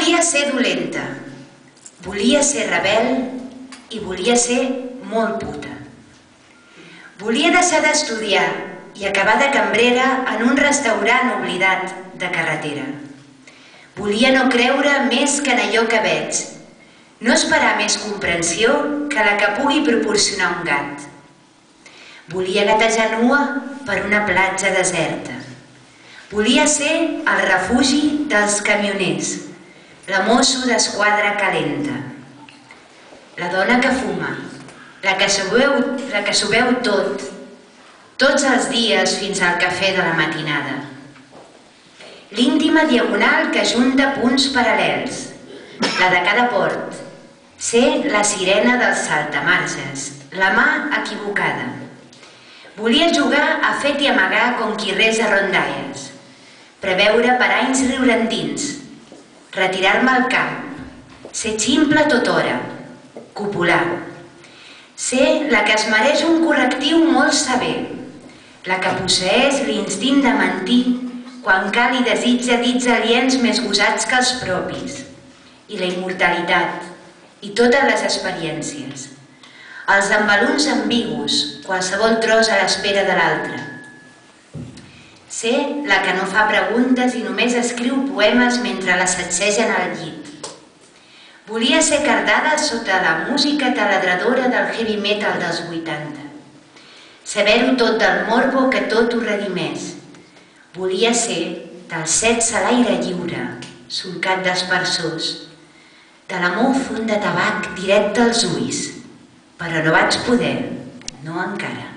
volia ser dolenta, volia ser rebel i volia ser molt puta. Volia deixar d'estudiar i acabar de cambrera en un restaurant oblidat de carretera. Volia no creure més que en allò que veig, no esperar més comprensió que la que pugui proporcionar un gat. Volia gatejar nua per una platja deserta. Volia ser el refugi dels camioners, la mosso d'esquadra calenta, la dona que fuma, la que s'ho veu tot, tots els dies fins al cafè de la matinada. L'íntima diagonal que junta punts paral·lels, la de cada port, ser la sirena dels saltamarges, la mà equivocada. Volia jugar a fet i amagar com qui resa rondalles, preveure paranys riurandins, retirar-me al camp, ser ximple tothora, copular, ser la que es mereix un correctiu molt sever, la que posseeix l'instint de mentir quan cal i desitja dits aliens més gosats que els propis, i la immortalitat, i totes les experiències, els embaluns ambigus, qualsevol tros a l'espera de l'altre. Ser la que no fa preguntes i només escriu poemes mentre la sacsegen al llit. Volia ser cardada sota la música taladradora del heavy metal dels 80. Saber-ho tot del morbo que tot ho redimés. Volia ser del sexe a l'aire lliure, solcat d'aspersors, de l'amor fum de tabac directe als ulls, però no vaig poder, no encara.